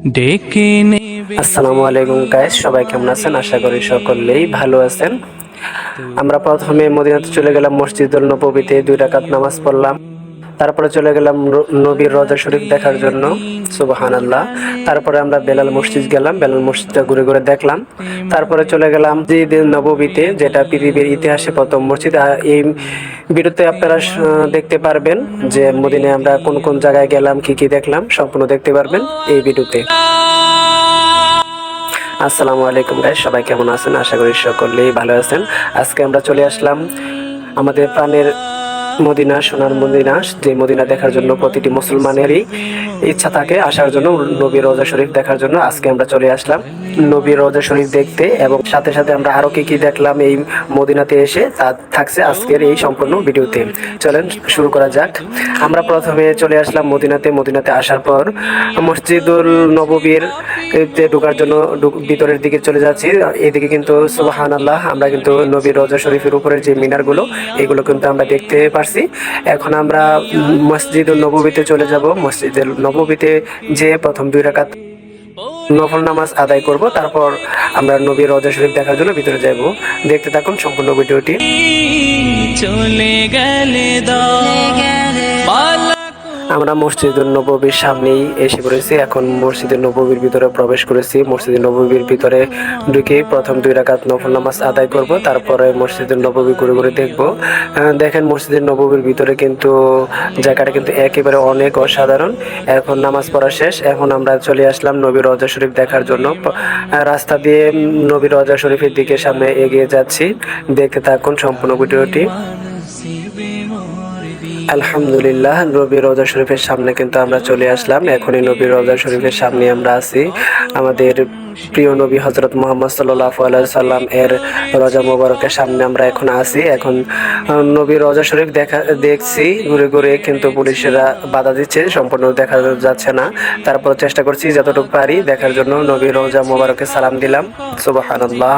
ডেকে নেবে। আসসালামু আলাইকুম গাইস, সবাই কেমন আছেন? আশা করি সকলেই ভালো আছেন। আমরা প্রথমে মদিনাতে চলে গেলাম, মসজিদুল নববীতে 2 রাকাত নামাজ পড়লাম। তারপরে চলে গেলাম নবীর রওজা শরীফ দেখার জন্য। সুবহানাল্লাহ। তারপরে আমরা বেলাল মসজিদ গেলাম, বেলাল মসজিদটা ঘুরে ঘুরে দেখলাম। তারপরে চলে গেলাম মসজিদুল নববীতে, যেটা পৃথিবীর ইতিহাসে প্রথম মসজিদ। এই ভিডিওতে আপনারা দেখতে পারবেন যে মদিনায় আমরা কোন কোন জায়গায় গেলাম, কি কি দেখলাম, সম্পূর্ণ দেখতে পারবেন এই ভিডিওতে। আসসালামু আলাইকুম গাইস, সবাই কেমন আছেন? আশা করি সকলেই ভালো আছেন। আজকে আমরা চলে আসলাম আমাদের প্রাণের মদিনা, সোনার মদিনা, যে মদিনা দেখার জন্য প্রতিটি মুসলমানেরই ইচ্ছা থাকে আসার জন্য, নবীর রওজা শরীফ দেখার জন্য। আজকে আমরা চলে আসলাম নবীর রওজা শরীফ দেখতে, এবং সাথে সাথে আমরা আরো কি কি দেখলাম এই মদিনাতে এসে, তা থাকছে আজকের এই সম্পূর্ণ ভিডিওতে। চলেন শুরু করা যাক। আমরা প্রথমে চলে আসলাম মদিনাতে আসার পর মসজিদুল নববীর ঢোকার জন্য ভিতরের দিকে চলে যাচ্ছি। এদিকে কিন্তু সুবহানাল্লাহ, আমরা কিন্তু নবীর রওজা শরীফের উপরের যে মিনারগুলো, এগুলো কিন্তু আমরা দেখতে পারছি। এখন আমরা মসজিদুল নববীতে চলে যাব। মসজিদুল নববীতে যে প্রথম 2 রাকাত নফল নামাজ আদায় করব, তারপর আমরা নবীর রওজা শরীফ দেখার জন্য ভিতরে যাব। দেখতে থাকুন সম্পূর্ণ ভিডিওটি। চলে গেলে আমরা মসজিদুল নববীর সামনেই এসে পড়েছি। এখন মসজিদুল নববীর ভিতরে প্রবেশ করেছি। মসজিদুল নববীর ভিতরে ঢুকে প্রথম 2 রাকাত নফল নামাজ আদায় করব, তারপরে মসজিদুল নববী ঘুরে ঘুরে দেখব। দেখেন মসজিদুল নববীর ভিতরে কিন্তু জায়গাটা কিন্তু একেবারে অনেক অসাধারণ। এখন নামাজ পড়া শেষ, এখন আমরা চলে আসলাম নবীর রওজা শরীফ দেখার জন্য। রাস্তা দিয়ে নবীর রওজা শরীফের দিকে সামনে এগিয়ে যাচ্ছি। দেখতে থাকুন সম্পূর্ণ ভিডিওটি। আলহামদুলিল্লাহ, নবীর রওজা শরীফের সামনে কিন্তু আমরা চলে আসলাম। এখনই নবীর রওজা শরীফের সামনে আমরা আছি। আমাদের প্রিয় নবী হযরত মুহাম্মদ সাল্লাল্লাহু আলাইহি সাল্লাম এর রওজা মোবারকের সামনে আমরা এখন আছি। এখন নবীর রওজা শরীফ দেখছি ঘুরে ঘুরে, কিন্তু পুলিশেরা বাধা দিচ্ছে, সম্পূর্ণ দেখা যাচ্ছে না। তারপর চেষ্টা করছি যতটুকু পারি দেখার জন্য। নবীর রওজা মোবারকে সালাম দিলাম। সুবহানাল্লাহ।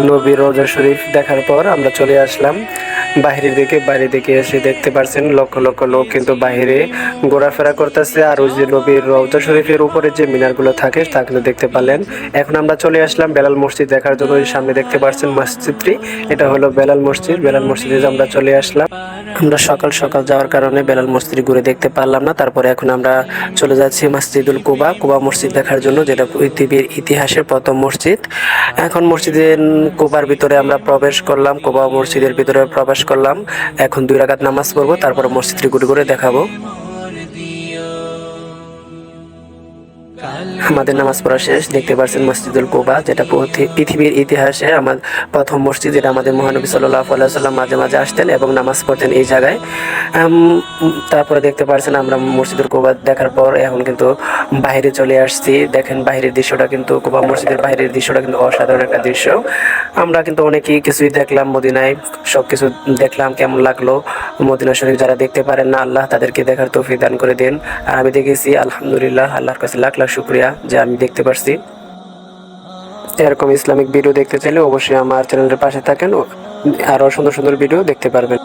নবীর রওজা শরীফ দেখার পর আমরা চলে আসলাম বাইরের দিকে এসে দেখতে পারছেন লক্ষ লক্ষ লোক কিন্তু বাইরে ঘোরাফেরা করতেছে। আর ওই যে নবীর রওজা শরীফের উপরে যে মিনারগুলো থাকে তা কিন্তু দেখতে পারলেন। এখন আমরা চলে আসলাম বেলাল মসজিদ দেখার জন্য। সামনে দেখতে পাচ্ছেন মসজিদটি, এটা হলো বেলাল মসজিদ। বেলাল মসজিদে আমরা চলে আসলাম। আমরা সকাল সকাল যাওয়ার কারণে বেলাল মসজিদ ঘুরে দেখতে পারলাম না। তারপরে এখন আমরা চলে যাচ্ছি মসজিদুল কুবা মসজিদ দেখার জন্য, যেটা পৃথিবীর ইতিহাসের প্রথম মসজিদ। এখন মসজিদের কুবার ভিতরে আমরা প্রবেশ করলাম, কুবা মসজিদের ভিতরে প্রবেশ করলাম। এখন 2 রাকাত নামাজ পড়বো, তারপর মসজিদটি ঘুরে ঘুরে দেখাবো। আমাদের নামাজ পড়া শেষ। দেখতে পাচ্ছেন মসজিদুল কুবা, যেটা পৃথিবীর ইতিহাসে আমার প্রথম মসজিদ, যেটা আমাদের মহানবী সাল্লাল্লাহু আলাইহি সাল্লাম মাঝে মাঝে আসতেন এবং নামাজ পড়তেন এই জায়গায়। তারপরে দেখতে পাচ্ছেন আমরা মসজিদুল কুবা দেখার পর এখন কিন্তু বাইরে চলে আসছি। দেখেন বাইরের দৃশ্যটা কিন্তু, কুবা মসজিদের বাইরের দৃশ্যটা কিন্তু অসাধারণ একটা দৃশ্য। আমরা কিন্তু অনেকেই কিছুই দেখলাম মদিনায়, সবকিছু দেখলাম। কেমন লাগলো? মদিনা শরীফ যারা দেখতে পারেন না, আল্লাহ তাদেরকে দেখার তৌফিক দান করে দেন। আর আমি দেখেছি, আলহামদুলিল্লাহ, আল্লাহর কাছে লাখ লাখ শুকরিয়া যে আমি দেখতে পারছি। এরকম ইসলামিক ভিডিও দেখতে চাইলে অবশ্যই আমার চ্যানেলের পাশে থাকেন, আরো সুন্দর সুন্দর ভিডিও দেখতে পারবেন।